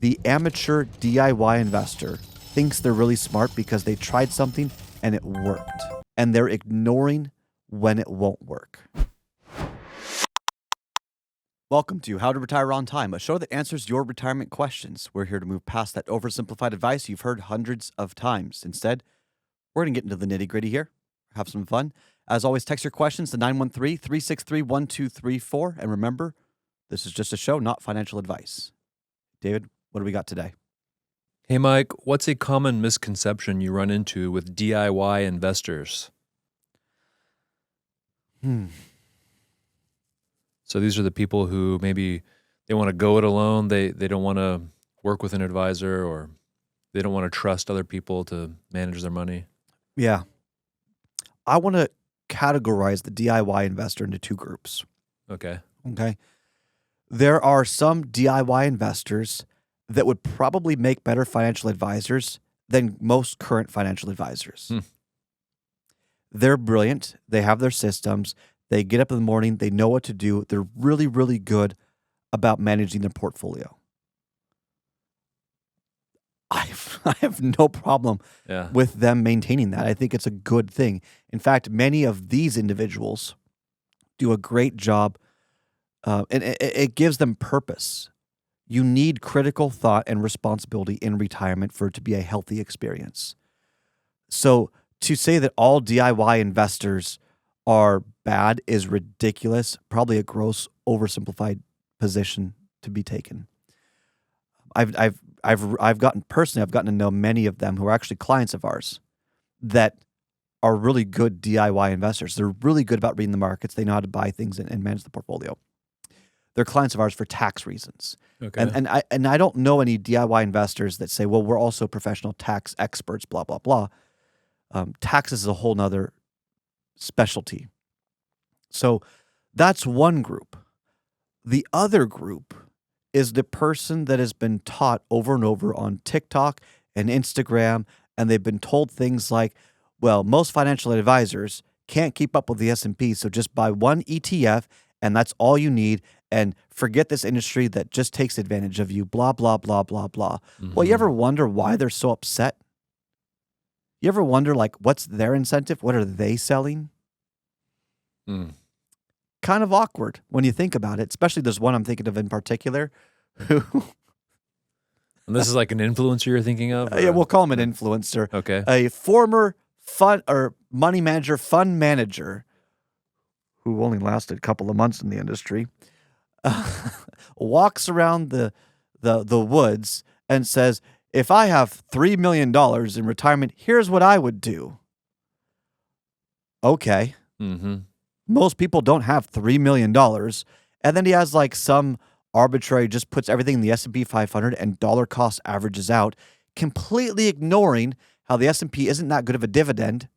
The amateur DIY investor thinks they're really smart because they tried something and it worked, and they're ignoring when it won't work. Welcome to How to Retire on Time, a show that answers your retirement questions. We're here to move past that oversimplified advice you've heard hundreds of times. Instead, we're going to get into the nitty-gritty here, have some fun. As always, text your questions to 913-363-1234. And remember, this is just a show, not financial advice. David, what do we got today? Hey, Mike, what's a common misconception you run into with DIY investors? So these are the people who maybe they want to go it alone. They don't want to work with an advisor, or they don't want to trust other people to manage their money. Yeah. I want to categorize the DIY investor into two groups. Okay. There are some DIY investors that would probably make better financial advisors than most current financial advisors. They're brilliant. They have their systems. They get up in the morning. They know what to do. They're really, really good about managing their portfolio. I have no problem with them maintaining that. I think it's a good thing. In fact, many of these individuals do a great job, and it gives them purpose. You need critical thought and responsibility in retirement for it to be a healthy experience. So to say that all DIY investors are bad is ridiculous, probably a gross oversimplified position to be taken. I've gotten to know many of them who are actually clients of ours that are really good DIY investors. They're really good about reading the markets. They know how to buy things and manage the portfolio. They're clients of ours for tax reasons. Okay. And I don't know any DIY investors that say, well, we're also professional tax experts, blah, blah, blah. Taxes is a whole nother specialty. So that's one group. The other group is the person that has been taught over and over on TikTok and Instagram, and they've been told things like, well, most financial advisors can't keep up with the S&P, so just buy one ETF, and that's all you need, and forget this industry that just takes advantage of you, blah, blah, blah, blah, blah. Well, you ever wonder why they're so upset? You ever wonder, like, what's their incentive? What are they selling? Kind of awkward when you think about it, especially there's one I'm thinking of in particular who... And this is like an influencer you're thinking of? Yeah, we'll call him an influencer. Okay. A former money manager, fund manager, who only lasted a couple of months in the industry, walks around the woods and says, if I have $3 million in retirement, here's what I would do. Okay. Most people don't have $3 million. And then he has like some arbitrary, just puts everything in the S&P 500 and dollar cost averages out, completely ignoring how the S&P isn't that good of a dividend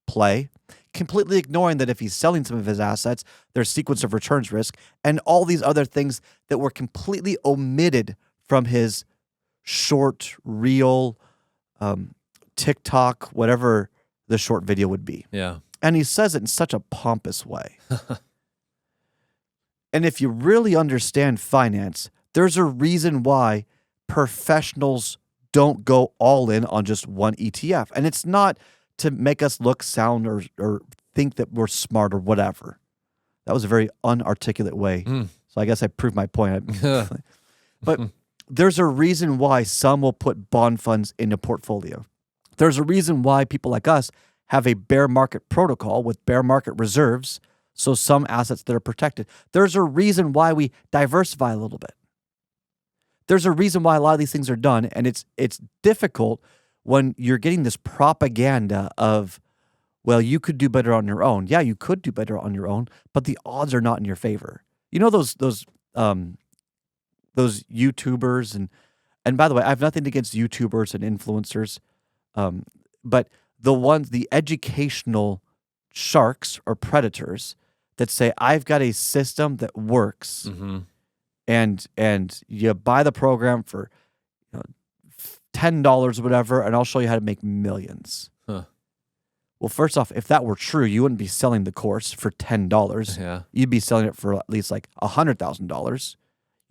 play, completely ignoring that if he's selling some of his assets, there's sequence of returns risk, and all these other things that were completely omitted from his short, reel, TikTok, whatever the short video would be. Yeah. And he says it in such a pompous way. And if you really understand finance, there's a reason why professionals don't go all in on just one ETF. And it's not to make us look, sound, or think that we're smart or whatever. That was a very unarticulate way. So I guess I proved my point. But there's a reason why some will put bond funds in a portfolio. There's a reason why people like us have a bear market protocol with bear market reserves, so some assets that are protected. There's a reason why we diversify a little bit. There's a reason why a lot of these things are done, and it's difficult when you're getting this propaganda of, well, you could do better on your own. Yeah, you could do better on your own, but the odds are not in your favor. You know those YouTubers and by the way, I have nothing against YouTubers and influencers, but the educational sharks or predators that say, I've got a system that works, and you buy the program for $10 or whatever, and I'll show you how to make millions. Well, first off, if that were true, you wouldn't be selling the course for $10. Yeah. You'd be selling it for at least like $100,000.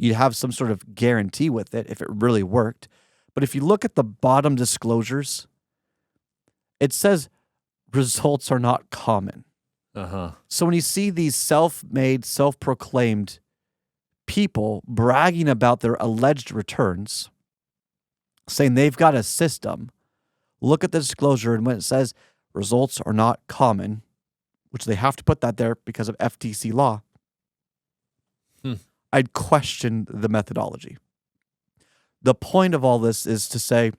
You'd have some sort of guarantee with it if it really worked. But if you look at the bottom disclosures, it says results are not common. So when you see these self-made, self-proclaimed people bragging about their alleged returns, saying they've got a system, look at the disclosure, and when it says results are not common, which they have to put that there because of FTC law, I'd question the methodology. The point of all this is to say,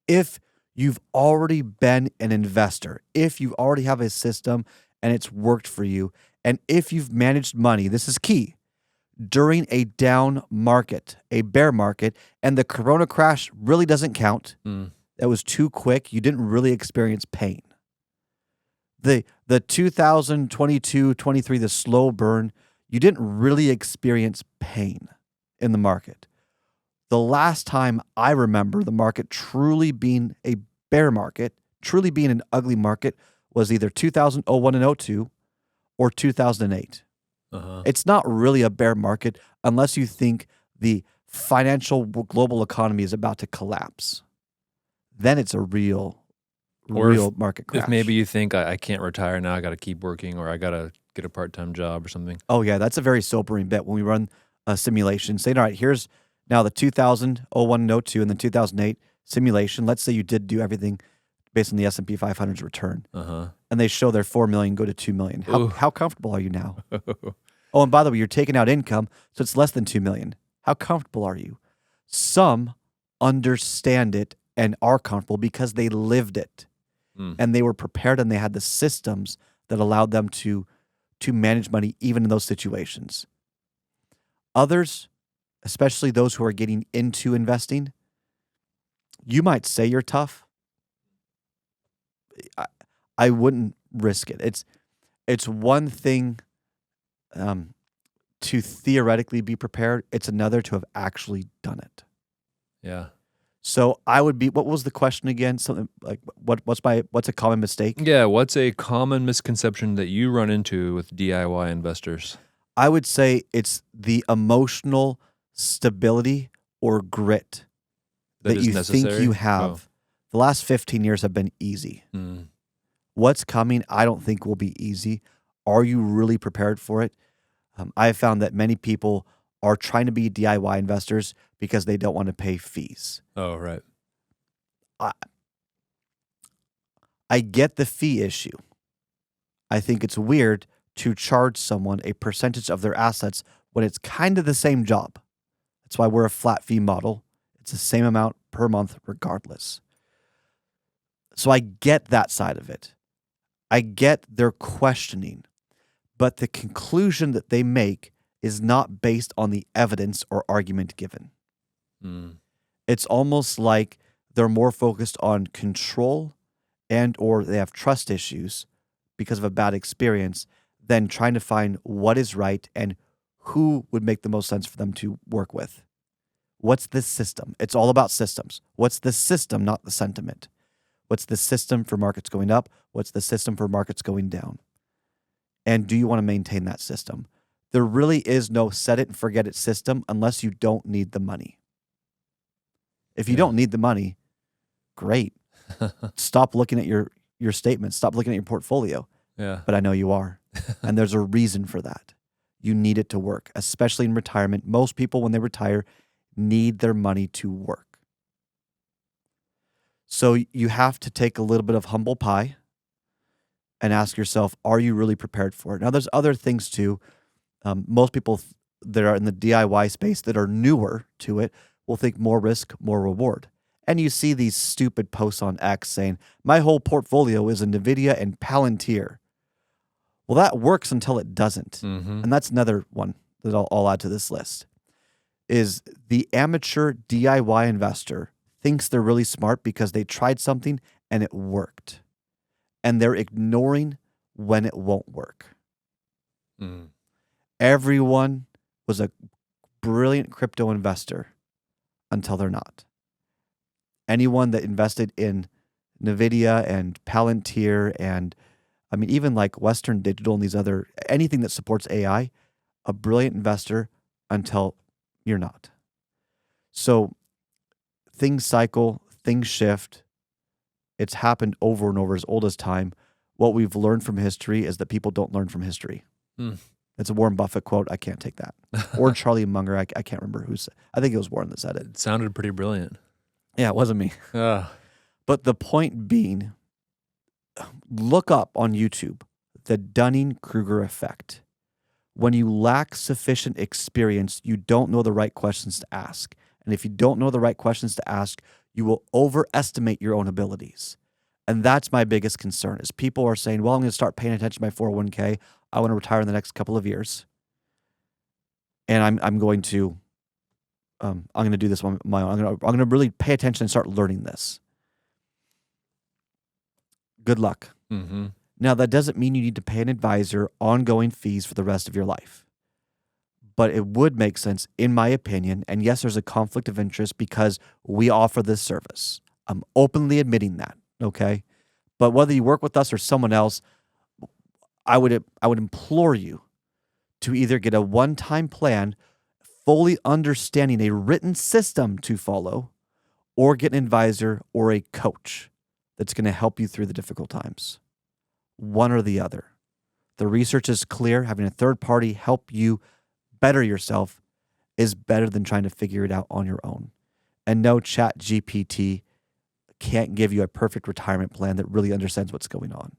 if you've already been an investor, if you already have a system and it's worked for you, and if you've managed money, this is key, during a down market, a bear market, and the corona crash really doesn't count. That was too quick. You didn't really experience pain. The 2022-23, the slow burn, you didn't really experience pain in the market. The last time I remember the market truly being a bear market, truly being an ugly market, was either 2001 and 02 or 2008. It's not really a bear market unless you think the financial global economy is about to collapse. Then it's a real market crash. If maybe you think I can't retire now, I got to keep working, or I got to get a part-time job or something. Oh yeah, that's a very sobering bit when we run a simulation. Saying, all right, here's now the 2001 and 02 and the 2008 simulation. Let's say you did do everything based on the S&P 500's return, and they show their 4 million go to 2 million. How comfortable are you now? Oh, and by the way, you're taking out income, so it's less than 2 million. How comfortable are you? Some understand it and are comfortable because they lived it, and they were prepared, and they had the systems that allowed them to manage money even in those situations. Others, especially those who are getting into investing, you might say you're tough. I wouldn't risk it. It's one thing to theoretically be prepared. It's another to have actually done it. Yeah. So I would be. What was the question again? Something like what's a common mistake? Yeah. What's a common misconception that you run into with DIY investors? I would say it's the emotional stability or grit that you think you have. The last 15 years have been easy. What's coming, I don't think will be easy. Are you really prepared for it? I have found that many people are trying to be DIY investors because they don't want to pay fees. Oh, right. I get the fee issue. I think it's weird to charge someone a percentage of their assets when it's kind of the same job. That's why we're a flat fee model. It's the same amount per month regardless. So I get that side of it. I get their questioning, but the conclusion that they make is not based on the evidence or argument given. It's almost like they're more focused on control and or they have trust issues because of a bad experience than trying to find what is right and who would make the most sense for them to work with. What's this system? It's all about systems. What's the system, not the sentiment? What's the system for markets going up? What's the system for markets going down? And do you want to maintain that system? There really is no set it and forget it system unless you don't need the money. If you don't need the money, great. Stop looking at your statements. Stop looking at your portfolio. Yeah. But I know you are. And there's a reason for that. You need it to work, especially in retirement. Most people, when they retire, need their money to work. So you have to take a little bit of humble pie and ask yourself, are you really prepared for it? Now, there's other things too. Most people that are in the DIY space that are newer to it will think more risk, more reward. And you see these stupid posts on X saying, my whole portfolio is in NVIDIA and Palantir. Well, that works until it doesn't. And that's another one that I'll add to this list, is the amateur DIY investor thinks they're really smart because they tried something and it worked. And they're ignoring when it won't work. Everyone was a brilliant crypto investor until they're not. Anyone that invested in NVIDIA and Palantir and even like Western Digital and these other, anything that supports AI, a brilliant investor until You're not. So things cycle, things shift. It's happened over and over as old as time. What we've learned from history is that people don't learn from history. It's a Warren Buffett quote. I can't take that. Or Charlie Munger. I can't remember who said. I think it was Warren that said it. It sounded pretty brilliant. Yeah, it wasn't me. But the point being, look up on YouTube the Dunning-Kruger effect. When you lack sufficient experience, you don't know the right questions to ask. And if you don't know the right questions to ask, you will overestimate your own abilities. And that's my biggest concern is people are saying, well, I'm going to start paying attention to my 401k. I want to retire in the next couple of years. And I'm going to do this on my own. I'm going to really pay attention and start learning this. Good luck. Mm-hmm. Now, that doesn't mean you need to pay an advisor ongoing fees for the rest of your life. But it would make sense, in my opinion, and yes, there's a conflict of interest because we offer this service. I'm openly admitting that, okay? But whether you work with us or someone else, I would implore you to either get a one-time plan, fully understanding a written system to follow, or get an advisor or a coach that's going to help you through the difficult times. One or the other. The research is clear. Having a third party help you better yourself is better than trying to figure it out on your own. And no, ChatGPT can't give you a perfect retirement plan that really understands what's going on.